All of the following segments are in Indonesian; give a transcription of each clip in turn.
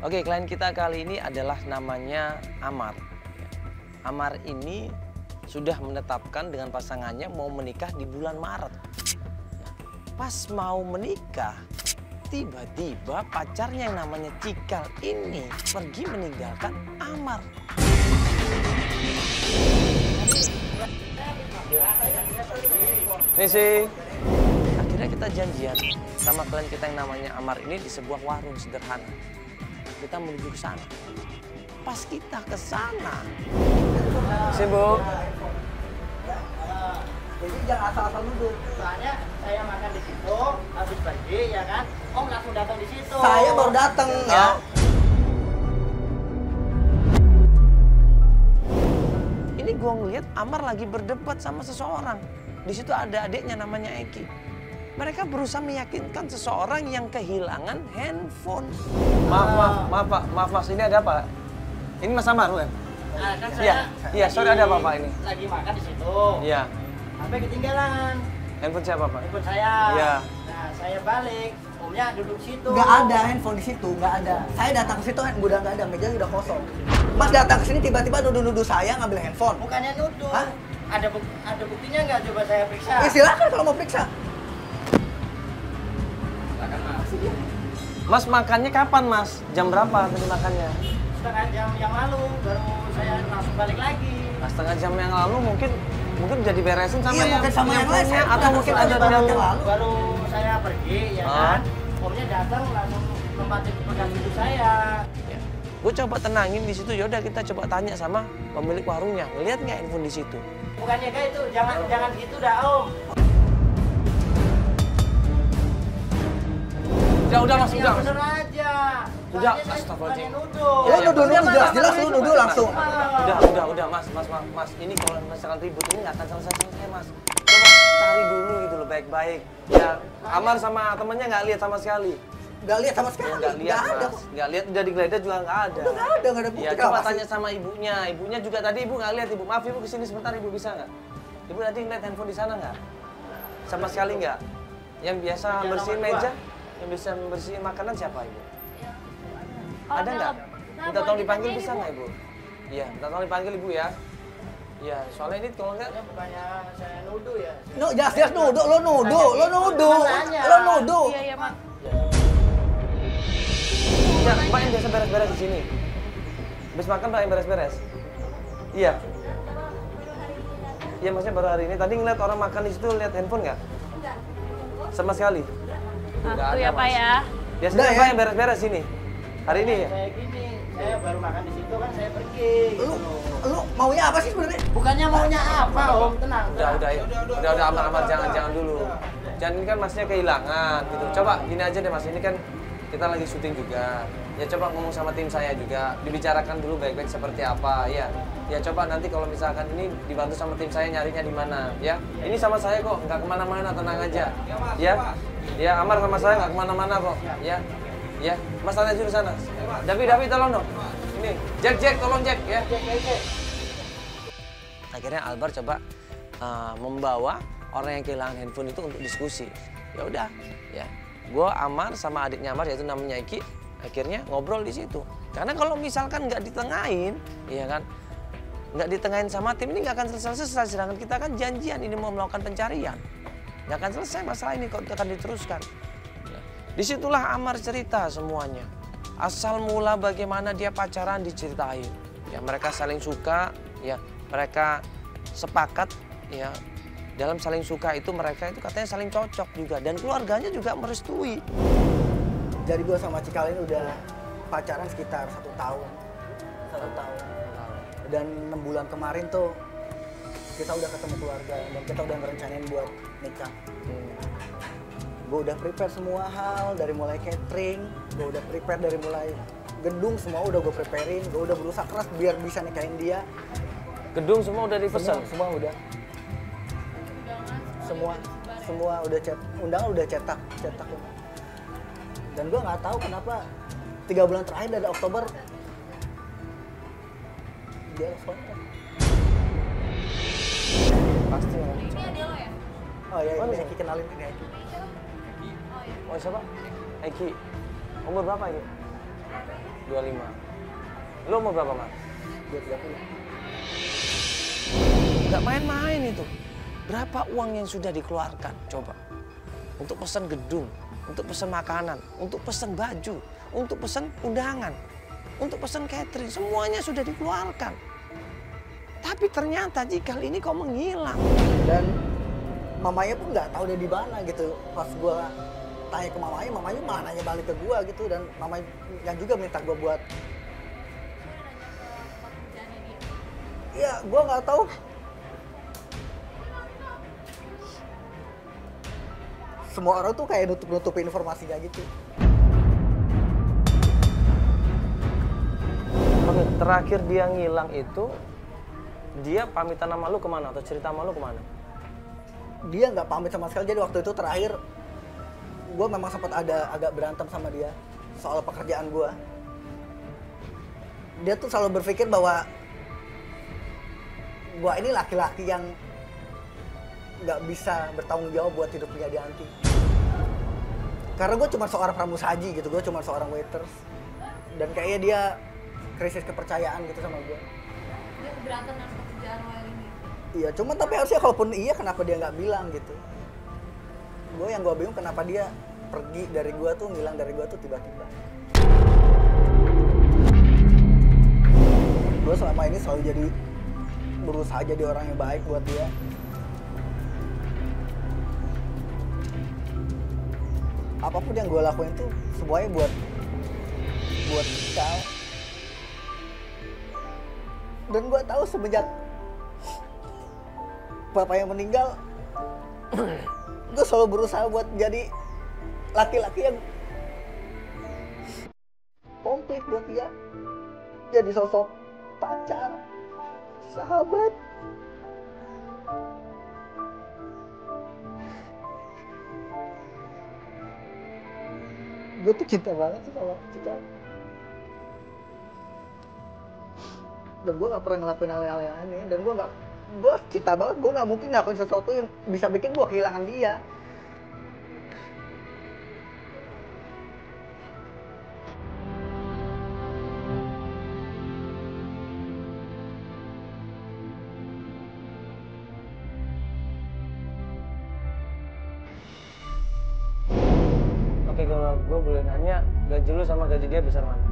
Oke, klien kita kali ini adalah namanya Amar. Amar ini sudah menetapkan dengan pasangannya mau menikah di bulan Maret. Pas mau menikah, tiba-tiba pacarnya yang namanya Cikal ini pergi meninggalkan Amar. Nih sih. Akhirnya kita janjian sama klien kita yang namanya Amar ini di sebuah warung sederhana. Kita menuju ke sana. Pas kita ke sana. Sibuk. Jadi jangan asal-asal nuduh. Soalnya saya makan di situ, habis pergi ya kan, Om langsung datang di situ. Saya baru datang ya. Ini gua ngeliat Amar lagi berdebat sama seseorang. Di situ ada adiknya namanya Eki. Mereka berusaha meyakinkan seseorang yang kehilangan handphone. Maaf Mas, ini ada apa? Ini Mas Amar kan? Nah, kan saya Iya, sorry ada apa ini? Lagi makan di situ. Iya. Sampai ketinggalan. Handphone siapa Pak? Handphone saya. Iya. Nah, saya balik, Omnya duduk situ. Nggak ada handphone di situ, nggak ada. Saya datang ke situ udah nggak ada, meja udah kosong. Mas datang ke sini tiba-tiba nuduh-nuduh saya ngambil handphone. Bukannya nuduh. Hah? Ada buktinya nggak? Coba saya periksa. Ya silakan kalau mau periksa. Mas makannya kapan Mas? Jam berapa tadi makannya? Setengah jam yang lalu baru saya langsung balik lagi. Nah, setengah jam yang lalu mungkin jadi beresin sama Iya, mungkin sama yang lain, punya, atau mungkin ada yang yang lalu. Baru saya pergi ya kan, Omnya datang langsung nempatin pegang pintu saya. Gue coba tenangin di situ. Yaudah kita coba tanya sama pemilik warungnya. Ngeliat nggak handphone di situ? Bukannya kayak itu, jangan gitu dah Om. Udah Mas, Ya udah. bener aja. Udah, Soalnya saya astagfirullahaladzim. bukannya nuduh. Lo nuduh jelas-jelas lu nuduh langsung. Udah Mas. Ini kalau misalkan ribut ini nggak akan selesai Mas. Coba cari dulu gitu loh baik-baik. Ya, Amar sama temennya nggak lihat sama sekali. Nggak lihat sama sekali. Nggak lihat ada. Mas. Nggak lihat, udah digeledah juga nggak ada. Udah nggak ada bukti. Ya, coba tanya sama ibunya. Ibunya juga tadi ibu nggak lihat. Ibu, maaf ibu kesini sebentar, ibu bisa nggak? Ibu tadi ngeliat handphone di sana nggak? Sama sekali nggak? Yang biasa bersihin meja, yang bisa membersihin makanan siapa ibu? Ada nggak? Minta tolong dipanggil bisa nggak ibu? Iya, minta tolong dipanggil ibu ya. Iya, soalnya ini kalau nggak. Bukannya saya nuduh ya. No, jelas nuduh, lo nuduh. Iya, Mak. Ya, Mbak yang biasa beres-beres di sini. Habis makan Mbak yang beres-beres. Iya. Iya, maksudnya baru hari ini. Tadi ngeliat orang makan di situ, lihat handphone nggak? Sama sekali. Nggak Itu ada, ya Pak Mas. ya. Biasanya Udah, Mbak ya. yang beres-beres sini. Hari ini ya? Saya gini, saya baru makan di situ kan saya pergi. Lu maunya apa sih sebenarnya? Bukannya maunya apa Om, tenang. Udah Amar, jangan dulu. Jangan, ini kan Masnya kehilangan gitu. Coba gini aja deh Mas, ini kan kita lagi syuting juga. Ya coba ngomong sama tim saya juga, dibicarakan dulu baik-baik seperti apa ya. Ya coba nanti kalau misalkan ini dibantu sama tim saya nyarinya di mana ya. Ini sama saya kok, nggak kemana-mana, tenang aja. Ya, ya Amar sama saya nggak kemana-mana kok. Ya, ya Mas tanya dulu sana. Davi tolong dong. Ini Jack tolong Jack ya. Akhirnya Albar coba membawa orang yang kehilangan handphone itu untuk diskusi. Ya udah, ya. Gue Amar sama adiknya Amar yaitu namanya Eki, akhirnya ngobrol di situ. Karena kalau misalkan nggak ditengahin, iya kan, nggak ditengahin sama tim ini nggak akan selesai. Sedangkan kita kan janjian ini mau melakukan pencarian, nggak akan selesai masalah ini kalau akan diteruskan. Ya. Disitulah Amar cerita semuanya. Asal mula bagaimana dia pacaran diceritain. Ya mereka saling suka, ya mereka sepakat, ya. Dalam saling suka itu mereka itu katanya saling cocok juga dan keluarganya juga merestui. Jadi gue sama Cikal ini udah pacaran sekitar 1 tahun. 1 tahun. Dan 6 bulan kemarin tuh kita udah ketemu keluarga dan kita udah ngerencanain buat nikah. Gue udah prepare semua hal dari mulai catering, gue udah prepare dari mulai gedung semua udah gue preparein, gue udah berusaha keras biar bisa nikahin dia. Gedung semua udah dipesan? Semua udah. Semua udah undangan udah cetak. Dan gue nggak tahu kenapa 3 bulan terakhir dari Oktober dia kontak. Pasti ya. Ini ada lo ya? Oh iya, ini Eki kenalin ini Eki. Oh siapa? Eki. Umur berapa Eki? 25. Lu umur berapa, Mas? 230. Nggak main-main itu. Berapa uang yang sudah dikeluarkan? Coba. Untuk pesan gedung, untuk pesan makanan, untuk pesan baju, untuk pesan undangan, untuk pesan catering, semuanya sudah dikeluarkan. Tapi ternyata Cikal ini kok menghilang. Dan mamanya pun nggak tahu dia di mana gitu. Pas gua tanya ke mamanya malah nanya balik ke gua gitu, dan mamanya yang juga minta gua buat. Iya, gua nggak tahu. Semua orang tuh kayak nutup-nutupin informasinya gitu. Oke, terakhir dia ngilang itu, dia pamitan sama lu kemana? Atau cerita sama lu kemana? Dia nggak pamit sama sekali. Jadi waktu itu terakhir, gue memang sempat ada agak berantem sama dia soal pekerjaan gue. Dia tuh selalu berpikir bahwa gue ini laki-laki yang nggak bisa bertanggung jawab buat hidupnya di Anti. Karena gue cuma seorang pramusaji gitu, gue cuma seorang waiters. Dan kayaknya dia krisis kepercayaan gitu sama gue. Dia keberatan dengan pekerjaan lo yang ini. Iya, cuma tapi harusnya kalaupun iya kenapa dia nggak bilang gitu. Yang gue bingung kenapa dia pergi dari gue tuh, ngilang dari gue tuh tiba-tiba. Gue selama ini selalu berusaha jadi orang yang baik buat dia. Apapun yang gue lakuin tuh semuanya buat Cikal. Dan gue tahu semenjak bapak yang meninggal, gue selalu berusaha buat jadi laki-laki yang komplit buat dia. Jadi sosok pacar, sahabat. Gue tuh cinta banget sih sama Cikal. Dan gue gak pernah ngelakuin hal-hal yang aneh. Dan gue cinta banget, gue gak mungkin ngelakuin sesuatu yang bisa bikin gue kehilangan dia. Oke, kalau gue boleh nanya, gaji lu sama gaji dia besar mana?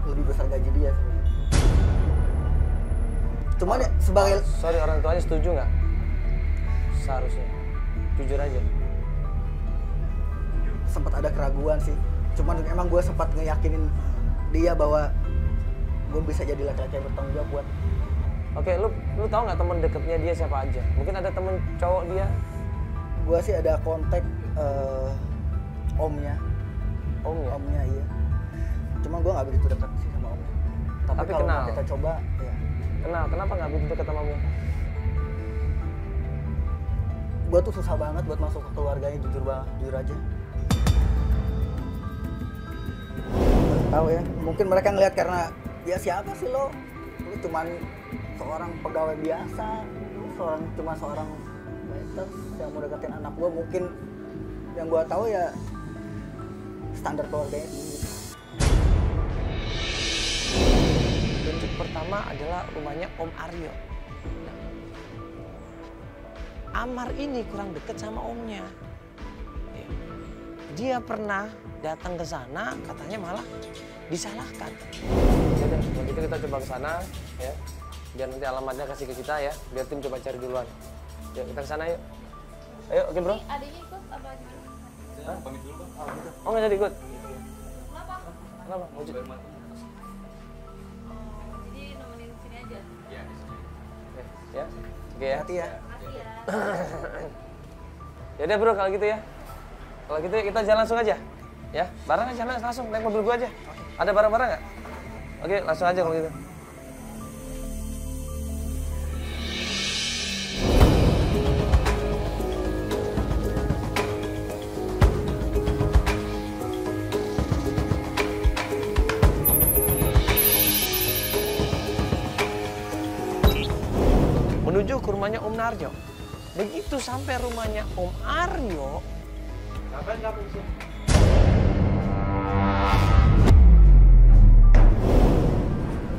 Lebih besar gaji dia sebenarnya. Cuman ya sebagai... Sorry, orang tuanya setuju nggak? Seharusnya. Jujur aja. Sempat ada keraguan sih. Cuman emang gue sempat ngeyakinin dia bahwa gue bisa jadi laki-laki yang bertanggung jawab buat. Oke, lu tahu nggak teman dekatnya dia siapa aja? Mungkin ada temen cowok dia? Gue sih ada kontak omnya. Omnya? Omnya, iya. Cuma gue nggak begitu dekat sih sama omnya. Tapi kalau kenal? kita coba, ya. Kenal, kenapa nggak begitu dekat sama omnya? Gue tuh susah banget buat masuk ke keluarganya, jujur aja. Gak tahu ya, mungkin mereka ngelihat karena ya siapa sih lo? Lu cuman seorang pegawai biasa, cuma seorang waiters yang mau deketin anak gue. Mungkin yang gue tahu ya standar keluarganya tinggi. Bentuk pertama adalah rumahnya Om Aryo. Nah, Amar ini kurang dekat sama omnya. Ya. Dia pernah datang ke sana, katanya malah disalahkan. Jadi, kalau gitu kita coba ke sana, ya. Biar nanti alamatnya kasih ke kita ya, biar tim coba cari duluan. Yuk kita ke sana yuk. Ayo, oke bro. Ini adanya ikut apa gimana? Hah? Oh nggak jadi ikut? Kenapa? Kenapa? Mau Jadi nemenin sini aja. Ya, oke ya. Hati ya. Makasih ya. Ya udah bro kalau gitu ya. Kalau gitu kita jalan langsung aja. Ya, bareng aja langsung naik mobil gua aja. Ada barang-barang nggak? Oke, langsung aja kalau gitu. Menuju ke rumahnya Om Narjo. Begitu sampai rumahnya Om Aryo, Ngapain kamu di sini?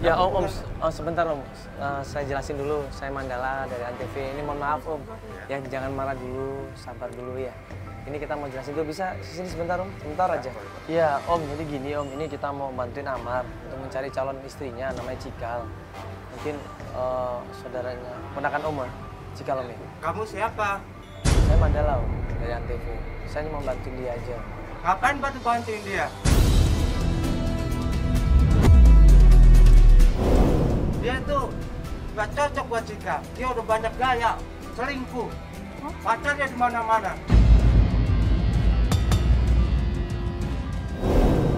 Ya Om, sebentar Om. Saya jelasin dulu, saya Mandala dari Antv. Ini mohon maaf Om, ya jangan marah dulu, sabar dulu ya. Ini kita mau jelasin dulu, bisa sini sebentar Om, sebentar aja. Iya Om, jadi gini Om, ini kita mau bantuin Amar untuk mencari calon istrinya, namanya Cikal. Mungkin saudaranya, ponakan Om ya, Cikal Om ya. Kamu siapa? Saya Mandala Om, dari Antv. Saya cuma bantuin dia aja. Ngapain bantuin dia? Dia tuh nggak cocok buat Cika. Dia udah banyak gaya, selingkuh, pacarnya di mana-mana.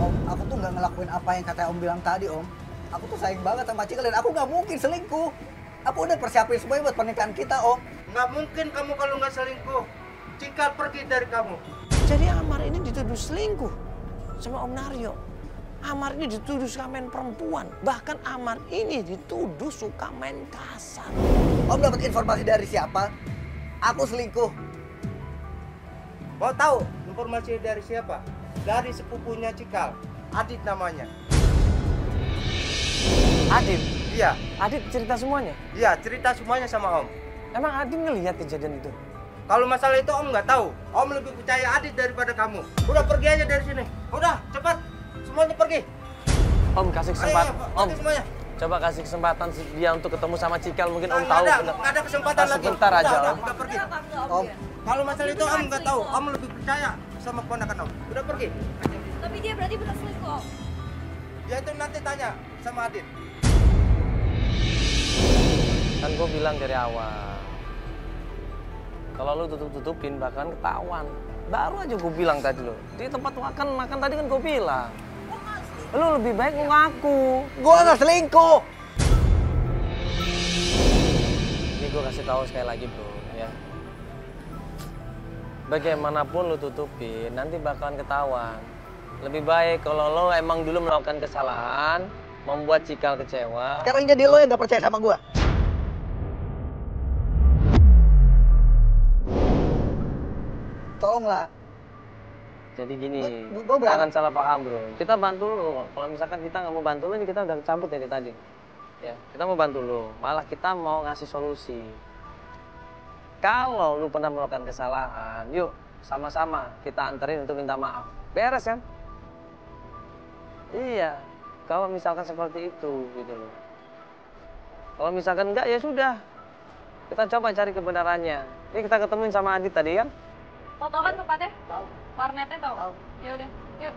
Om, aku tuh nggak ngelakuin apa yang kata Om bilang tadi, Om. Aku tuh sayang banget sama Cikal dan aku nggak mungkin selingkuh. Aku udah persiapin semuanya buat pernikahan kita, Om. Nggak mungkin kamu kalau nggak selingkuh. Cika pergi dari kamu. Jadi Amar ini dituduh selingkuh sama Om Naryo. Amar ini dituduh suka main perempuan. Bahkan Amar ini dituduh suka main kasar. Om dapat informasi dari siapa? Aku selingkuh. Mau tahu informasi dari siapa? Dari sepupunya Cikal, Adit namanya. Adit? Iya, Adit cerita semuanya? iya cerita semuanya sama Om. Emang Adit ngelihat kejadian itu? Kalau masalah itu Om nggak tahu. Om lebih percaya Adit daripada kamu. Udah pergi aja dari sini. Udah, cepat. Semuanya pergi. Om kasih Ayo, kesempatan. pergi Om, semuanya. coba kasih kesempatan dia untuk ketemu sama Cikal. Mungkin Om Nggak tahu. ada, nggak ada kesempatan lagi. Sebentar aja Udah, Om. udah pergi. Kenapa enggak Om? Om. Dia? Kalau masalah itu Om nggak tahu. Om lebih percaya sama keponakan Om. Udah pergi. Tapi dia berarti benar selingkuh Om. Ya itu nanti tanya sama Adit. Kan gue bilang dari awal. Kalau lu tutup-tutupin bakalan ketahuan. Baru aja gue bilang tadi lo. Di tempat makan tadi kan gue bilang. Lu lebih baik ngaku. Gua nggak selingkuh. Ini gue kasih tahu sekali lagi bro, ya. Bagaimanapun lu tutupin, nanti bakalan ketahuan. Lebih baik kalau lo emang dulu melakukan kesalahan, membuat Cikal kecewa. Sekarang jadi lo yang nggak percaya sama gua. Tolonglah. Jadi gini, Gua berani. jangan salah paham bro. Kita bantu lo. Kalau misalkan kita nggak mau bantu lo, ini kita udah cabut dari tadi. Ya, kita mau bantu lo. Malah kita mau ngasih solusi. Kalau lu pernah melakukan kesalahan, yuk sama-sama kita anterin untuk minta maaf. Beres kan? Iya. Kalau misalkan seperti itu, gitu loh. Kalau misalkan enggak, ya sudah. Kita coba cari kebenarannya. Ini kita ketemuin sama Adit tadi kan? Tahu kan tempatnya? Tahu. Warnetnya tahu? Ya udah, yuk.